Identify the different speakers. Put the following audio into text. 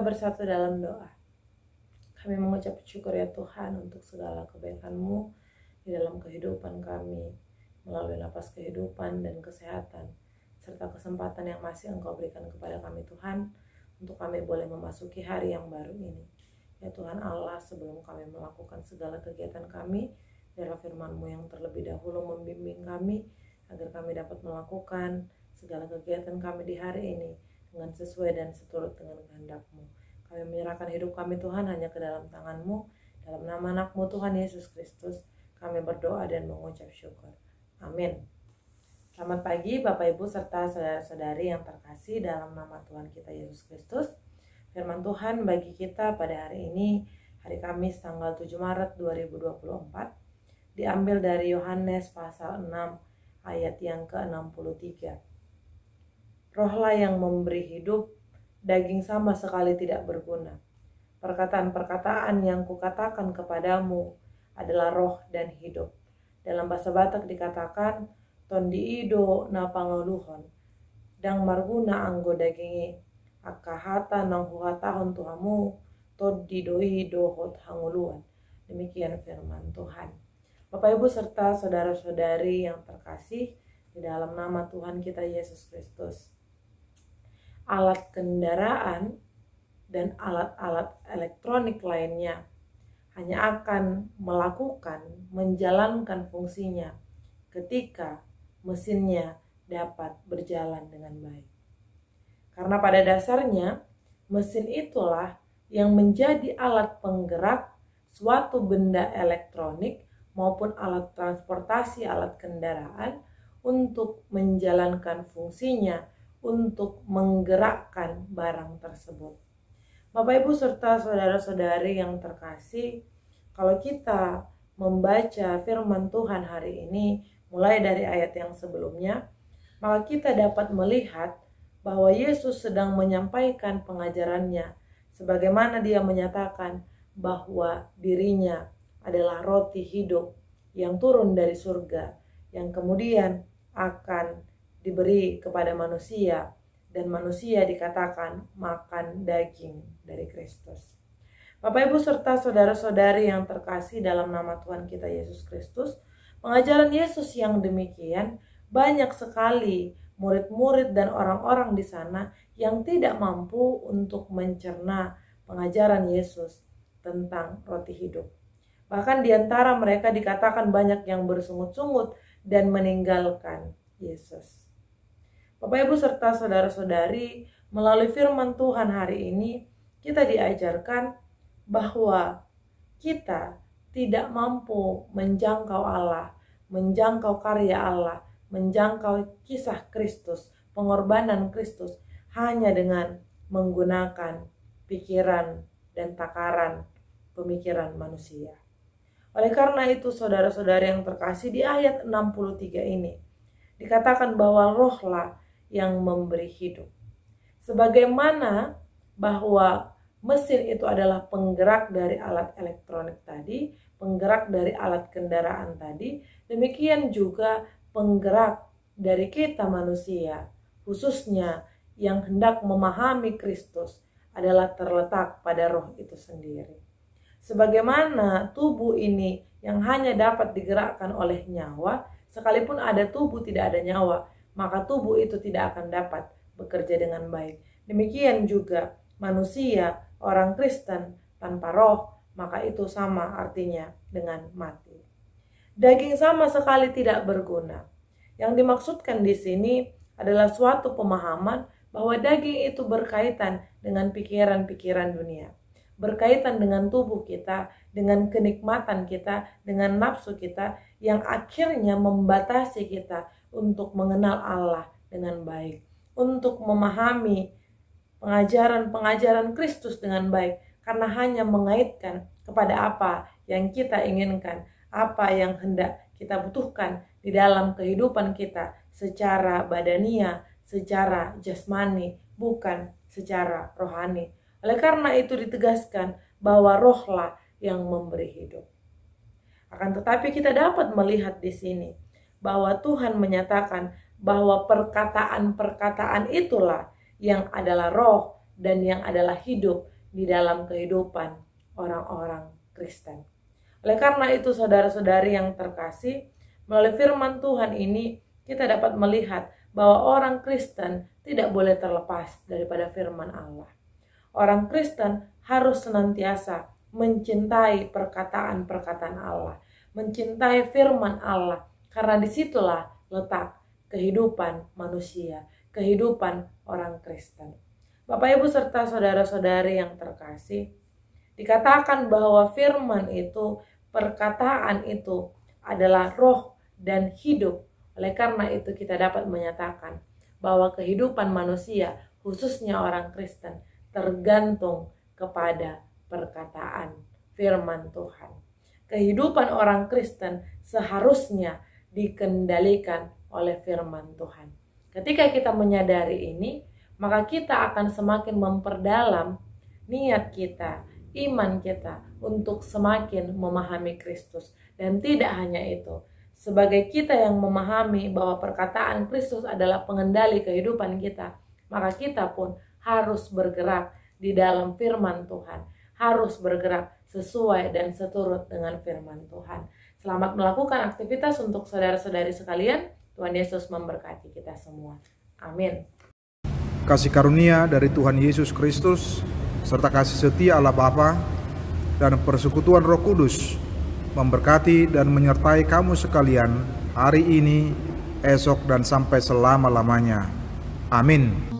Speaker 1: bersatu dalam doa. Kami mengucap syukur ya Tuhan untuk segala kebaikan-Mu di dalam kehidupan kami, melalui napas kehidupan dan kesehatan, serta kesempatan yang masih Engkau berikan kepada kami Tuhan, untuk kami boleh memasuki hari yang baru ini. Ya Tuhan Allah, sebelum kami melakukan segala kegiatan kami, biarlah firman-Mu yang terlebih dahulu membimbing kami, agar kami dapat melakukan segala kegiatan kami di hari ini dengan sesuai dan seturut dengan kehendak-Mu. Kami menyerahkan hidup kami Tuhan hanya ke dalam tangan-Mu. Dalam nama anak-Mu Tuhan Yesus Kristus, kami berdoa dan mengucap syukur. Amin. Selamat pagi Bapak Ibu serta saudara-saudari yang terkasih dalam nama Tuhan kita Yesus Kristus. Firman Tuhan bagi kita pada hari ini, hari Kamis tanggal 7 Maret 2024, diambil dari Yohanes pasal 6 ayat yang ke-63. Rohlah yang memberi hidup, daging sama sekali tidak berguna. Perkataan-perkataan yang kukatakan kepadamu adalah roh dan hidup. Dalam bahasa Batak dikatakan, tondi ido na panguluhon, dang marguna anggo dagingi, akahata nang huhatahon tuhamu, todi doi dohot hanguluan. Demikian firman Tuhan. Bapak Ibu serta saudara-saudari yang terkasih di dalam nama Tuhan kita Yesus Kristus. Alat kendaraan dan alat-alat elektronik lainnya hanya akan menjalankan fungsinya ketika mesinnya dapat berjalan dengan baik. Karena pada dasarnya mesin itulah yang menjadi alat penggerak suatu benda elektronik maupun alat transportasi, alat kendaraan untuk menjalankan fungsinya untuk menggerakkan barang tersebut. Bapak Ibu serta saudara-saudari yang terkasih, kalau kita membaca firman Tuhan hari ini mulai dari ayat yang sebelumnya, maka kita dapat melihat bahwa Yesus sedang menyampaikan pengajarannya sebagaimana dia menyatakan bahwa dirinya adalah roti hidup yang turun dari surga, yang kemudian akan diberi kepada manusia, dan manusia dikatakan makan daging dari Kristus. Bapak Ibu serta saudara-saudari yang terkasih dalam nama Tuhan kita Yesus Kristus, pengajaran Yesus yang demikian banyak sekali murid-murid dan orang-orang di sana yang tidak mampu untuk mencerna pengajaran Yesus tentang roti hidup. Bahkan di antara mereka dikatakan banyak yang bersungut-sungut dan meninggalkan Yesus. Bapak Ibu serta saudara-saudari, melalui firman Tuhan hari ini kita diajarkan bahwa kita tidak mampu menjangkau Allah, menjangkau karya Allah, menjangkau kisah Kristus, pengorbanan Kristus hanya dengan menggunakan pikiran dan takaran pemikiran manusia. Oleh karena itu saudara-saudari yang terkasih, di ayat 63 ini dikatakan bahwa rohlah yang memberi hidup. Sebagaimana bahwa mesin itu adalah penggerak dari alat elektronik tadi, penggerak dari alat kendaraan tadi, demikian juga penggerak dari kita manusia, khususnya yang hendak memahami Kristus, adalah terletak pada roh itu sendiri. Sebagaimana tubuh ini yang hanya dapat digerakkan oleh nyawa, sekalipun ada tubuh tidak ada nyawa, maka tubuh itu tidak akan dapat bekerja dengan baik. Demikian juga manusia, orang Kristen tanpa roh, maka itu sama artinya dengan mati. Daging sama sekali tidak berguna. Yang dimaksudkan di sini adalah suatu pemahaman bahwa daging itu berkaitan dengan pikiran-pikiran dunia, berkaitan dengan tubuh kita, dengan kenikmatan kita, dengan nafsu kita, yang akhirnya membatasi kita untuk mengenal Allah dengan baik, untuk memahami pengajaran-pengajaran Kristus dengan baik, karena hanya mengaitkan kepada apa yang kita inginkan, apa yang hendak kita butuhkan di dalam kehidupan kita secara badania, secara jasmani, bukan secara rohani. Oleh karena itu ditegaskan bahwa rohlah yang memberi hidup. Akan tetapi kita dapat melihat di sini bahwa Tuhan menyatakan bahwa perkataan-perkataan itulah yang adalah roh dan yang adalah hidup di dalam kehidupan orang-orang Kristen. Oleh karena itu, saudara-saudari yang terkasih, melalui firman Tuhan ini kita dapat melihat bahwa orang Kristen tidak boleh terlepas daripada firman Allah. Orang Kristen harus senantiasa mencintai perkataan-perkataan Allah, mencintai firman Allah, karena disitulah letak kehidupan manusia, kehidupan orang Kristen. Bapak, Ibu, serta saudara-saudari yang terkasih, dikatakan bahwa firman itu, perkataan itu adalah roh dan hidup. Oleh karena itu kita dapat menyatakan bahwa kehidupan manusia, khususnya orang Kristen, tergantung kepada perkataan firman Tuhan. Kehidupan orang Kristen seharusnya dikendalikan oleh firman Tuhan. Ketika kita menyadari ini, maka kita akan semakin memperdalam niat kita, iman kita untuk semakin memahami Kristus. Dan tidak hanya itu, sebagai kita yang memahami bahwa perkataan Kristus adalah pengendali kehidupan kita, maka kita pun harus bergerak di dalam firman Tuhan, harus bergerak sesuai dan seturut dengan firman Tuhan. Selamat melakukan aktivitas untuk saudara-saudari sekalian. Tuhan Yesus memberkati kita semua. Amin.
Speaker 2: Kasih karunia dari Tuhan Yesus Kristus serta kasih setia Allah Bapa dan persekutuan Roh Kudus memberkati dan menyertai kamu sekalian hari ini, esok, dan sampai selama-lamanya. Amin.